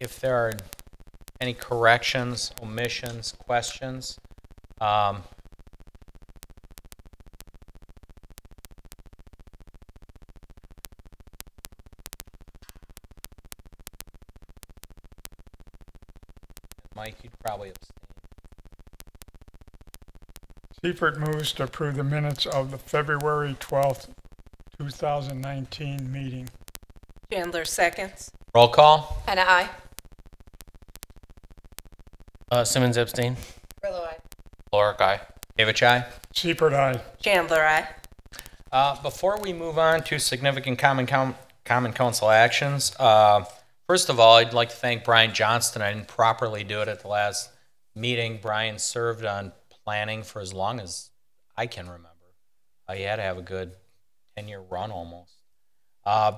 if there are any corrections, omissions, questions. Mike, you'd probably abstain. Seifert moves to approve the minutes of the February 12th, 2019 meeting. Chandler seconds. Roll call. Hannah, aye. Simmons abstain. Grillo, aye. Lorick, aye. David Chai. Seifert, aye. Chandler, aye. Before we move on to significant common council actions, first of all, I'd like to thank Brian Johnston. I didn't properly do it at the last meeting. Brian served on planning for as long as I can remember. He had to have a good 10-year run almost.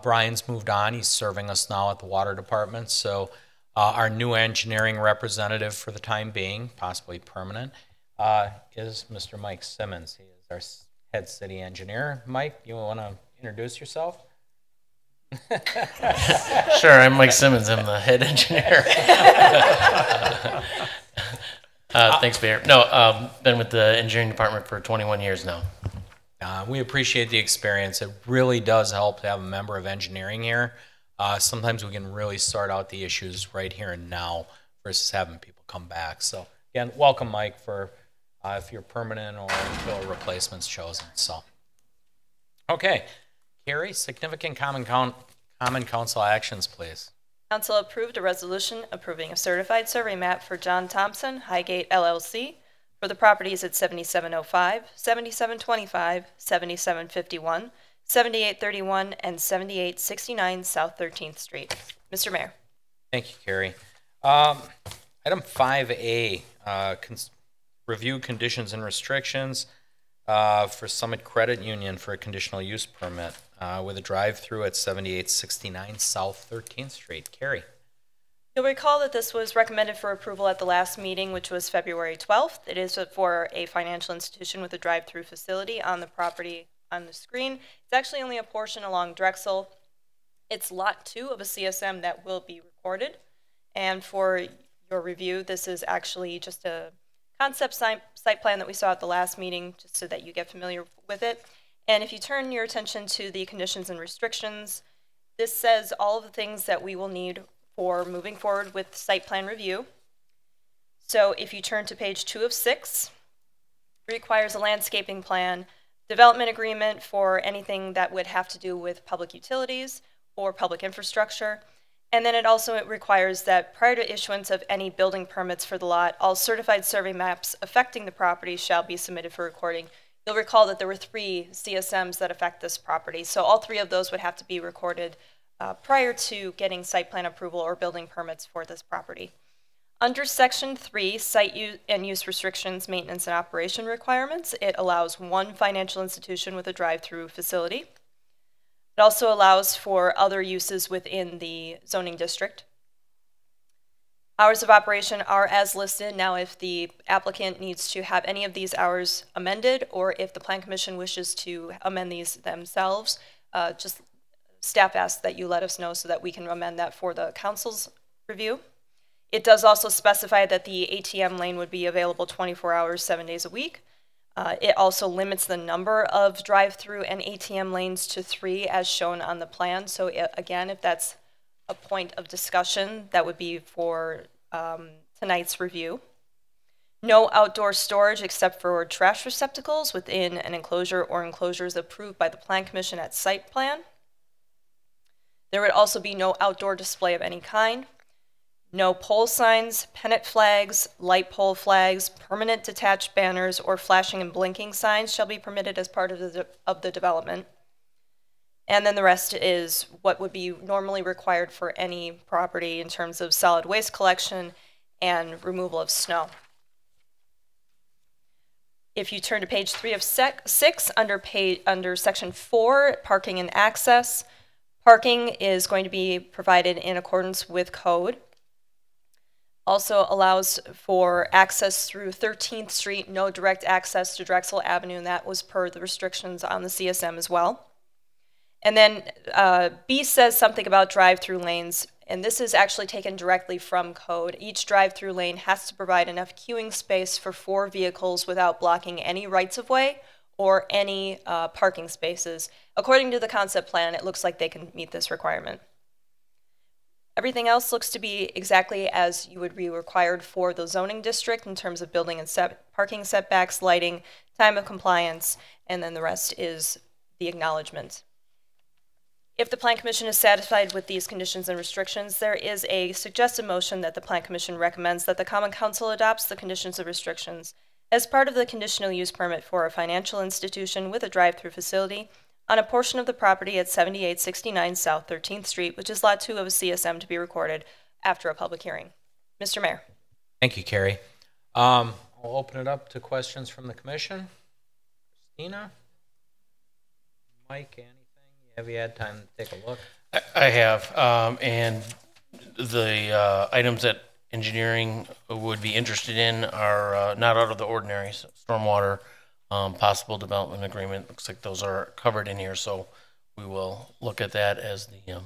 Brian's moved on. He's serving us now at the water department. So our new engineering representative for the time being, possibly permanent, is Mr. Mike Simmons. He is our head city engineer. Mike, you want to introduce yourself? Sure, I'm Mike Simmons. I'm the head engineer. Thanks, Mayor. No, been with the engineering department for 21 years now. We appreciate the experience. It really does help to have a member of engineering here. Sometimes we can really sort out the issues right here and now versus having people come back. So again, welcome, Mike, for if you're permanent or until a replacement's chosen. So, okay, Carrie, significant common council actions, please. Council approved a resolution approving a certified survey map for John Thompson, Highgate LLC, for the properties at 7705, 7725, 7751, 7831, and 7869 South 13th Street. Mr. Mayor. Thank you, Carrie. Item 5A, review conditions and restrictions for Summit Credit Union for a conditional use permit with a drive-through at 7869 South 13th Street. Carrie. You'll recall that this was recommended for approval at the last meeting, which was February 12th. It is for a financial institution with a drive-through facility on the property on the screen. It's actually only a portion along Drexel. It's lot 2 of a CSM that will be recorded. And for your review, this is actually just a concept site plan that we saw at the last meeting, just so that you get familiar with it. And if you turn your attention to the conditions and restrictions, this says all of the things that we will need for moving forward with site plan review. So if you turn to page 2 of 6, it requires a landscaping plan, development agreement for anything that would have to do with public utilities or public infrastructure. And then it requires that prior to issuance of any building permits for the lot, all certified survey maps affecting the property shall be submitted for recording. You'll recall that there were 3 CSMs that affect this property. So all 3 of those would have to be recorded prior to getting site plan approval or building permits for this property. Under Section 3, Site and Use Restrictions, Maintenance and Operation Requirements, it allows 1 financial institution with a drive-through facility. It also allows for other uses within the zoning district. Hours of operation are as listed. Now, if the applicant needs to have any of these hours amended, or if the Plan Commission wishes to amend these themselves, just staff asks that you let us know so that we can amend that for the council's review. It does also specify that the ATM lane would be available 24 hours, 7 days a week. It also limits the number of drive-through and ATM lanes to 3 as shown on the plan. So again, if that's a point of discussion, that would be for tonight's review. No outdoor storage except for trash receptacles within an enclosure or enclosures approved by the Plan Commission at site plan. There would also be no outdoor display of any kind. No pole signs, pennant flags, light pole flags, permanent detached banners, or flashing and blinking signs shall be permitted as part of the development. And then the rest is what would be normally required for any property in terms of solid waste collection and removal of snow. If you turn to page 3 of 6, under section 4, parking and access, parking is going to be provided in accordance with code. Also allows for access through 13th Street, no direct access to Drexel Avenue, and that was per the restrictions on the CSM as well. And then B says something about drive-through lanes, And this is actually taken directly from code. Each drive-through lane has to provide enough queuing space for 4 vehicles without blocking any rights-of-way or any parking spaces. According to the concept plan, it looks like they can meet this requirement. Everything else looks to be exactly as you would be required for the zoning district in terms of building and parking setbacks, lighting, time of compliance, and then the rest is the acknowledgement. If the Plan Commission is satisfied with these conditions and restrictions, there is a suggested motion that the Plan Commission recommends that the Common Council adopts the conditions and restrictions as part of the conditional use permit for a financial institution with a drive-through facility on a portion of the property at 7869 South 13th Street, which is Lot 2 of a CSM to be recorded after a public hearing. Mr. Mayor. Thank you, Carrie. I'll open it up to questions from the commission. Christina? Mike, anything? Have you had time to take a look? I have, and the items that engineering would be interested in are not out of the ordinary. So stormwater, possible development agreement. Looks like those are covered in here, so we will look at that as the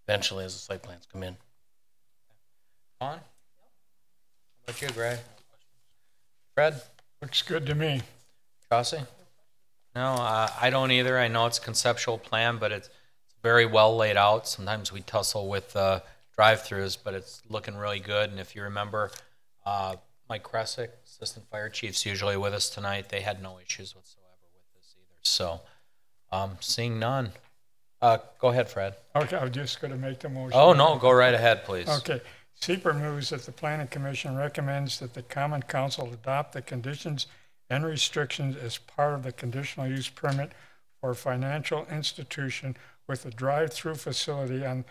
eventually as the site plans come in. On? How about you, Greg? Fred? Looks good to me. Chauncey? No, I don't either. I know it's a conceptual plan, but it's very well laid out. Sometimes we tussle with drive-throughs, but it's looking really good. And if you remember, Mike Kresick, Assistant Fire Chief's usually with us tonight. They had no issues whatsoever with this either. So, seeing none. Go ahead, Fred. Okay, I'm just going to make the motion. Oh, no, go right ahead, please. Okay. SEPR moves that the Planning Commission recommends that the Common Council adopt the conditions and restrictions as part of the conditional use permit for a financial institution with a drive-through facility on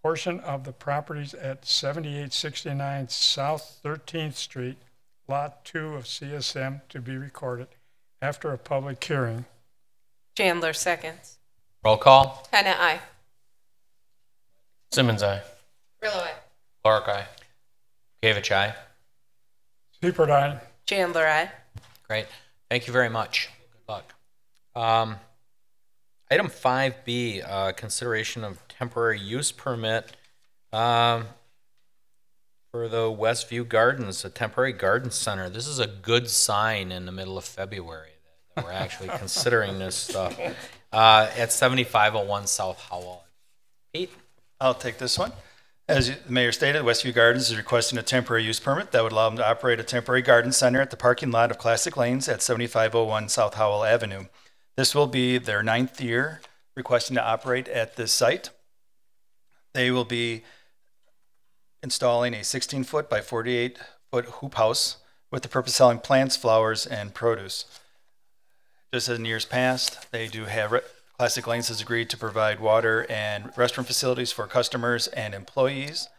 portion of the properties at 7869 South 13th Street, Lot 2 of CSM to be recorded after a public hearing. Chandler seconds. Roll call. Hannah, aye. Simmons, aye. Grillo, aye. Clark, aye. Gavich, aye. SEPR, aye. Chandler, aye. Great. Thank you very much. Good luck. Item 5B, consideration of temporary use permit for the Westview Gardens, a temporary garden center. This is a good sign in the middle of February that we're actually considering this stuff. At 7501 South Howell. Pete? I'll take this one. As the mayor stated, Westview Gardens is requesting a temporary use permit that would allow them to operate a temporary garden center at the parking lot of Classic Lanes at 7501 South Howell Avenue. This will be their 9th year requesting to operate at this site. They will be installing a 16-foot by 48-foot hoop house with the purpose of selling plants, flowers, and produce. Just as in years past, they do have Classic Lanes has agreed to provide water and restroom facilities for customers and employees.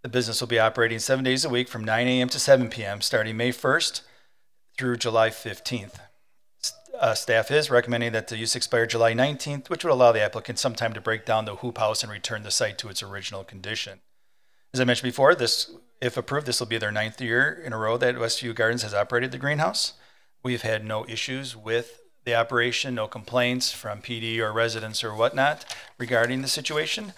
The business will be operating 7 days a week from 9 a.m. to 7 p.m. starting May 1st through July 15th. Staff is recommending that the use expire July 19th, which would allow the applicant some time to break down the hoop house and return the site to its original condition. As I mentioned before, if approved, this will be their 9th year in a row that Westview Gardens has operated the greenhouse. We've had no issues with the operation, no complaints from PD or residents or whatnot regarding the situation.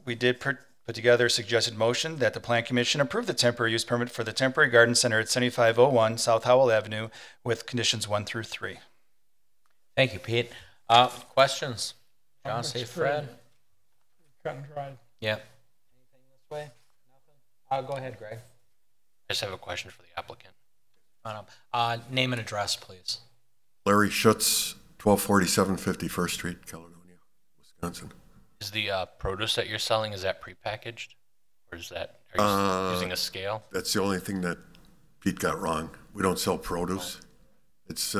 We did put together a suggested motion that the Plan Commission approve the temporary use permit for the temporary garden center at 7501 South Howell Avenue with conditions 1 through 3. Thank you, Pete. Questions? John, say Fred? Cut and dried. Yeah. Anything this way? Nothing? Go ahead, Greg. I just have a question for the applicant. Come on up. Name and address, please. Larry Schutz, 1247 51st Street, Caledonia, Wisconsin. Is the produce that you're selling, is that prepackaged? Or is that, are you using a scale? That's the only thing that Pete got wrong. We don't sell produce. It's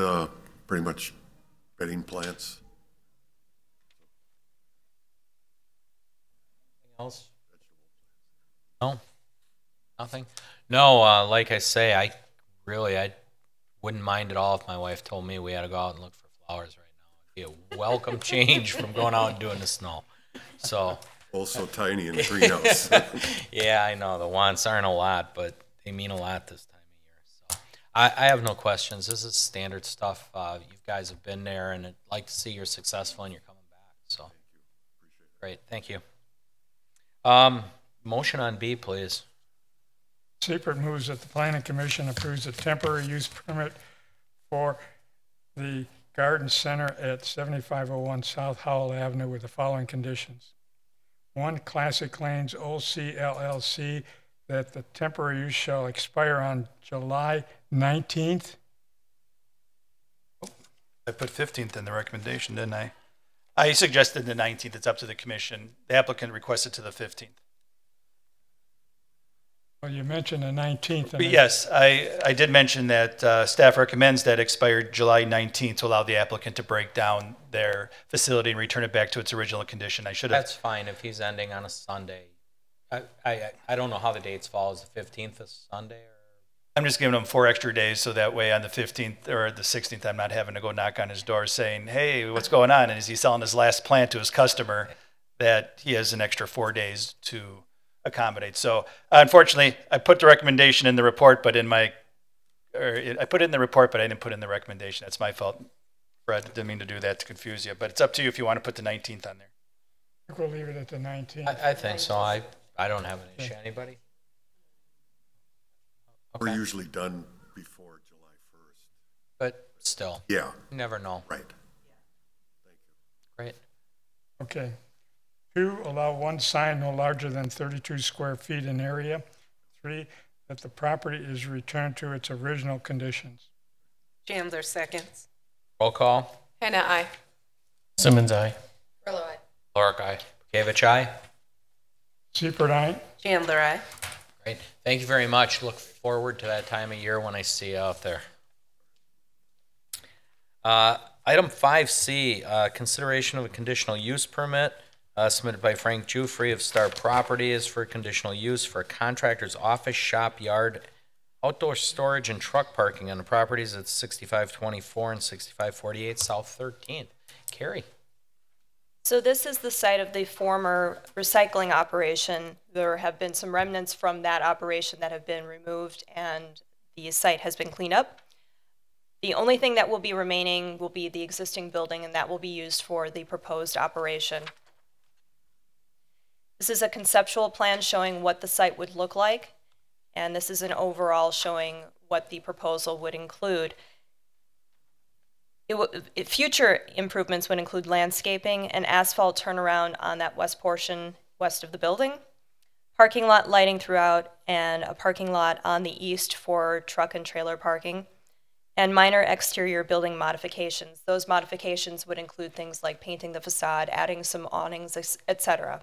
pretty much bedding plants. Anything else? No? Nothing? No, like I say, I wouldn't mind at all if my wife told me we had to go out and look for flowers right now. It'd be a welcome change from going out and doing the snow. So Also tiny in the greenhouse. yeah, I know the wants aren't a lot, but they mean a lot this time of year. So I have no questions. This is standard stuff. You guys have been there, and I'd like to see you're successful and you're coming back. So great, thank you. Motion on B, please. Seifert moves that the planning commission approves a temporary use permit for the garden center at 7501 South Howell Avenue with the following conditions. 1, Classic Lanes OC LLC, that the temporary use shall expire on July 19th. I put 15th in the recommendation, didn't I? I suggested the 19th. It's up to the commission. The applicant requested to the 15th. Well, you mentioned the 19th. But yes, I did mention that staff recommends that expired July 19th to allow the applicant to break down their facility and return it back to its original condition. I should have. That's fine if he's ending on a Sunday. I don't know how the dates fall. Is the 15th a Sunday? Or? I'm just giving him 4 extra days so that way on the 15th or the 16th, I'm not having to go knock on his door saying, hey, what's going on? And is he selling his last plant to his customer that he has an extra 4 days to accommodate. So unfortunately, I put the recommendation in the report, but I put it in the report, but I didn't put it in the recommendation. That's my fault, Fred. Didn't mean to do that to confuse you, but it's up to you if you want to put the 19th on there. I think we'll leave it at the 19th. I think so. I don't have an issue. Anybody? We're Okay. usually done before July 1st. But still, Yeah, you never know. right. Great. Okay. 2, allow one sign no larger than 32 square feet in area. 3, that the property is returned to its original conditions. Chandler seconds. Roll call. Hannah, aye. Simmons, aye. Furlow, aye. Lorick, aye. Gavich, aye. Seifert, aye. Chandler, aye. Great. Thank you very much. Look forward to that time of year when I see you out there. Item 5C, consideration of a conditional use permit submitted by Frank Jufrey of Star Properties for conditional use for a contractor's office, shop, yard, outdoor storage, and truck parking on the properties at 6524 and 6548 South 13th. Carrie. So this is the site of the former recycling operation. There have been some remnants from that operation that have been removed, and the site has been cleaned up. The only thing that will be remaining will be the existing building, and that will be used for the proposed operation. This is a conceptual plan showing what the site would look like, and this is an overall showing what the proposal would include. Future improvements would include landscaping, an asphalt turnaround on that west portion west of the building, parking lot lighting throughout, and a parking lot on the east for truck and trailer parking, and minor exterior building modifications. Those modifications would include things like painting the facade, adding some awnings, etc.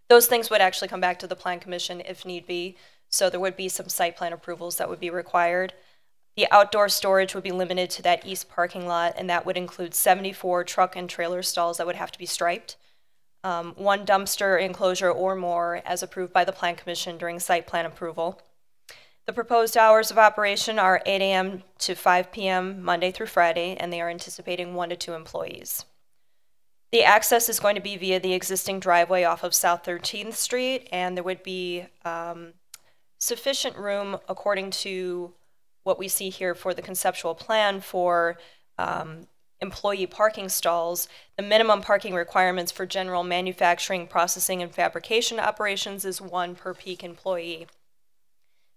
Those things would actually come back to the Plan Commission if need be, so there would be some site plan approvals that would be required. The outdoor storage would be limited to that east parking lot, and that would include 74 truck and trailer stalls that would have to be striped, 1 dumpster enclosure or more as approved by the Plan Commission during site plan approval. The proposed hours of operation are 8 a.m. to 5 p.m. Monday through Friday, and they are anticipating 1 to 2 employees. The access is going to be via the existing driveway off of South 13th Street, and there would be sufficient room, according to what we see here for the conceptual plan, for employee parking stalls. The minimum parking requirements for general manufacturing, processing, and fabrication operations is 1 per peak employee.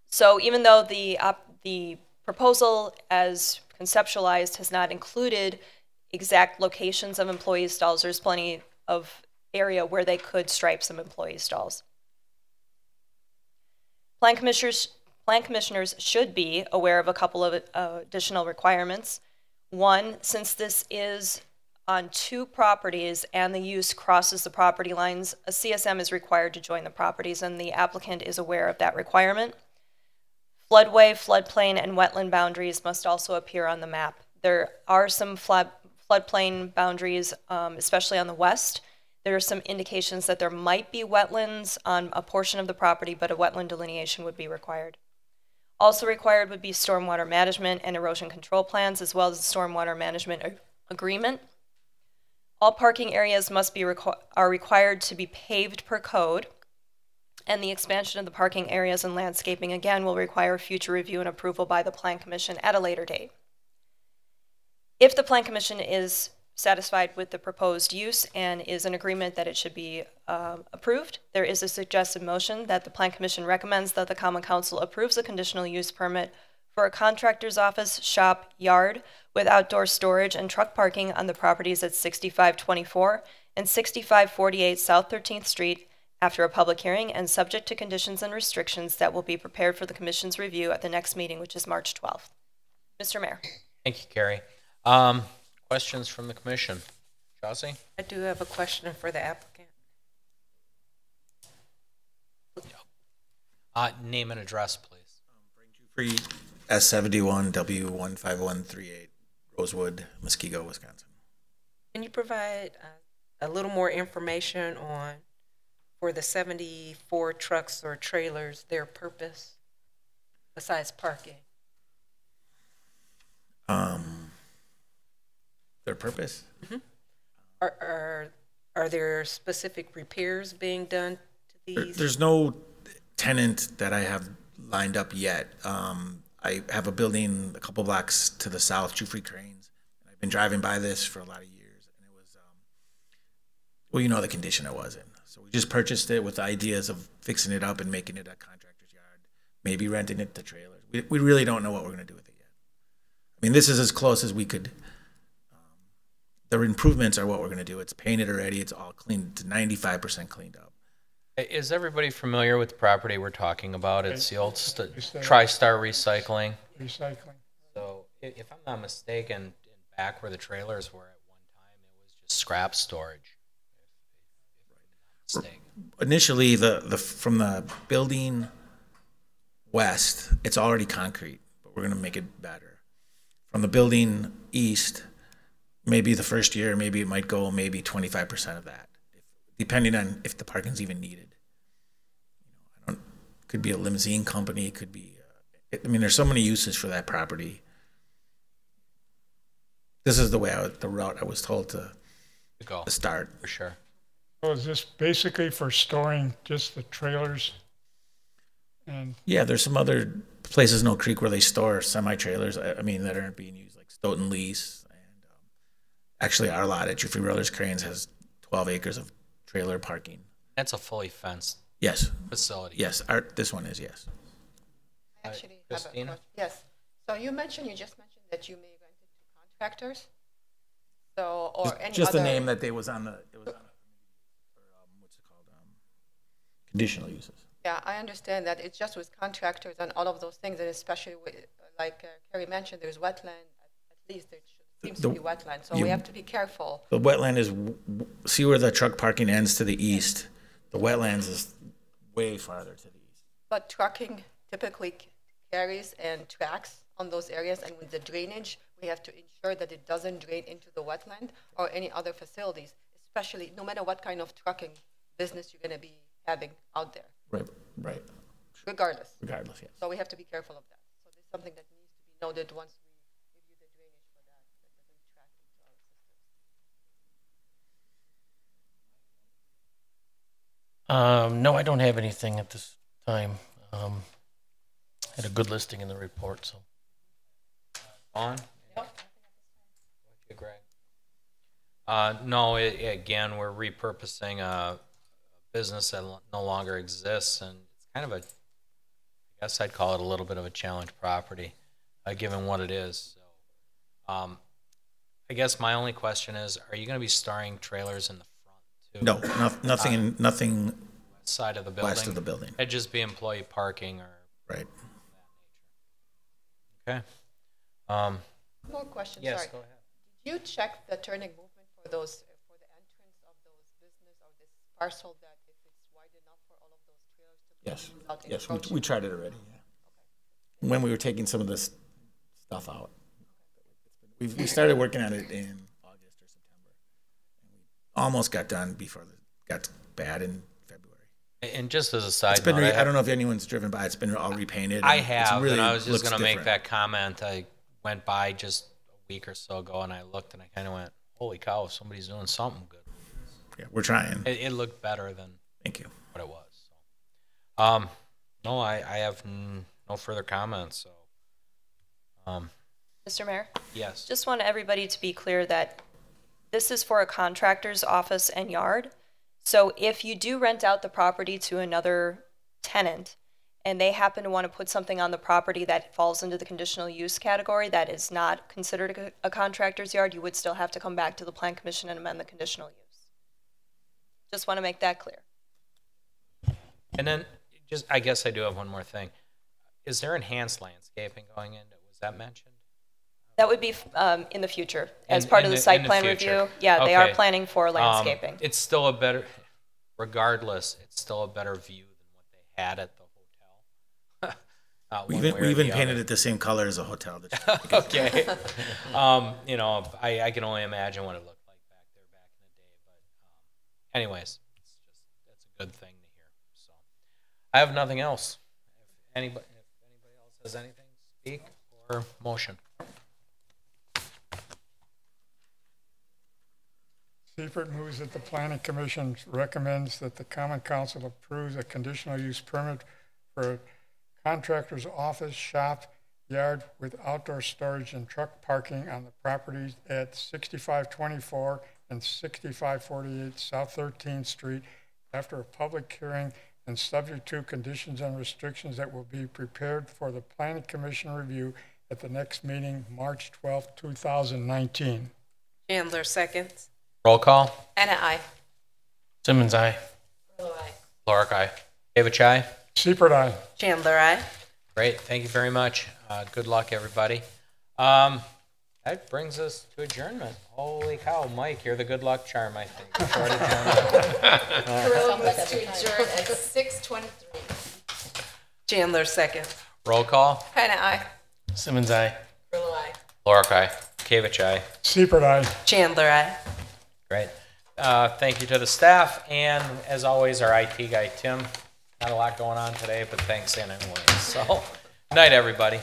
So even though the proposal as conceptualized has not included exact locations of employee stalls, there's plenty of area where they could stripe some employee stalls. Plan commissioners should be aware of a couple of additional requirements. 1, since this is on 2 properties and the use crosses the property lines, a CSM is required to join the properties, and the applicant is aware of that requirement. Floodway, floodplain, and wetland boundaries must also appear on the map. There are some floodplain boundaries, especially on the west. There are some indications that there might be wetlands on a portion of the property, but a wetland delineation would be required. Also required would be stormwater management and erosion control plans, as well as the stormwater management agreement. All parking areas must be are required to be paved per code, and the expansion of the parking areas and landscaping, again, will require future review and approval by the Plan Commission at a later date. If the Plan Commission is satisfied with the proposed use and is in agreement that it should be approved. There is a suggested motion that the Plan Commission recommends that the Common Council approves a conditional use permit for a contractor's office, shop, yard with outdoor storage and truck parking on the properties at 6524 and 6548 South 13th Street after a public hearing and subject to conditions and restrictions that will be prepared for the Commission's review at the next meeting, which is March 12th. Mr. Mayor. Thank you, Carrie. Questions from the commission? Chauncey? I do have a question for the applicant. Name and address, please. Free S71W15138, Rosewood, Muskego, Wisconsin. Can you provide a little more information on, for the 74 trucks or trailers, their purpose besides parking? Their purpose? Are there specific repairs being done to these? There's no tenant that I have lined up yet. I have a building a couple blocks to the south, Jufrey Cranes. I've been driving by this for a lot of years, and it was, well, you know the condition it was in. So we just purchased it with ideas of fixing it up and making it a contractor's yard, maybe renting it to trailers. We really don't know what we're going to do with it yet. I mean, this is as close as we could. The improvements are what we're going to do. It's painted already. It's all cleaned to 95% cleaned up. Is everybody familiar with the property we're talking about? It's the old TriStar Recycling. Recycling. So if I'm not mistaken, back where the trailers were at one time, it was just scrap storage. If I'm not mistaken. Initially, the from the building west, it's already concrete, but we're going to make it better. From the building east, maybe the first year, maybe it might go maybe 25% of that, depending on if the parking's even needed. Could be a limousine company, could be, I mean, there's so many uses for that property. This is the route I was told to Go start. for sure. So is this basically for storing just the trailers? And Yeah, there's some other places in Oak Creek where they store semi-trailers, I mean, that aren't being used, like Stoughton Lease. And actually, our lot at Jufrey Brothers Cranes has 12 acres of trailer parking. That's a fully fenced Yes, facility. yes, this one is, yes. Actually, have a Christina? question. Yes. So you just mentioned that you may rent it to contractors. So, or any Just other. the name that it was on what's it called? Conditional uses. Yeah, I understand that it's just with contractors and all of those things, and especially with, like Carrie mentioned, there's wetland. At least there seems to be wetland, so we have to be careful. The wetland is, see where the truck parking ends to the east? The wetlands is way farther to the east. But trucking typically carries and tracks on those areas, and with the drainage, we have to ensure that it doesn't drain into the wetland or any other facilities, especially no matter what kind of trucking business you're going to be having out there. Right. Regardless. Regardless, yes. So we have to be careful of that. So there's something that needs to be noted once we review the drainage for that doesn't track into our systems. No, I don't have anything at this time. Had a good listing in the report, so. On? Greg. No, again, we're repurposing a business that no longer exists, and it's kind of I guess I'd call it a little bit of a challenge property, given what it is. So, I guess my only question is, are you going to be storing trailers in the front too? No, nothing Side of the building? west of the building. It'd just be employee parking or Right. okay. More questions, Yes, sorry. go ahead. Did you check the turning movement for the entrance of those business or this parcel, that if it's wide enough for all of those trailers to go Yes. without Yes, encroaching? we tried it already. Yeah. When we were taking some of this stuff out, we started working on it in August or September. And we almost got done before it got bad in February. And just as a side It's been. note, I don't know if anyone's driven by. It's been all repainted. I and have, it's really and I was just looks going to make different. that comment. I went by just a week or so ago, and I looked, and I kind of went, "Holy cow! Somebody's doing something good." Yeah, we're trying. It looked better than Thank you. what it was. So, no, I have no further comments. So, Mr. Mayor, yes, just want everybody to be clear that This is for a contractor's office and yard. So if you do rent out the property to another tenant and they happen to want to put something on the property that falls into the conditional use category that is not considered a contractor's yard, you would still have to come back to the Plan Commission and amend the conditional use. Just want to make that clear. And then, just I guess I do have one more thing. Is there enhanced landscaping going into? Was that mentioned? That would be in the future as In- part in of the the- site in the plan future. review. Yeah, they are Okay. planning for landscaping. It's still a better, regardless, it's still a better view than what they had at the hotel. We one even, way we or even the painted other. it the same color as a hotel. Okay. You know, I can only imagine what it looked like back there back in the day. But anyways, that's a good thing to hear. So I have nothing else. If anybody else has anything, speak or motion. Seifert moves that the Planning Commission recommends that the Common Council approves a conditional use permit for a contractor's office, shop, yard with outdoor storage and truck parking on the properties at 6524 and 6548 South 13th Street after a public hearing and subject to conditions and restrictions that will be prepared for the Planning Commission review at the next meeting, March 12, 2019. Chandler seconds. Roll call. Anna, I. Simmons, aye. Lorick, aye. David Chai. Seifert, aye. Chandler, I. Great. Thank you very much. Good luck, everybody. That brings us to adjournment. Holy cow, Mike, you're the good luck charm, I think. Short adjournment. Carrillo moves to adjourn at 6:23. Chandler seconds. Roll call. Anna, I. Simmons, aye. Carrillo, I. Lorick, aye. Kavich, aye. Seifert, aye. Chandler, I. Great. Thank you to the staff, and as always, our IT guy, Tim. Not a lot going on today, but thanks anyway. So, night, everybody.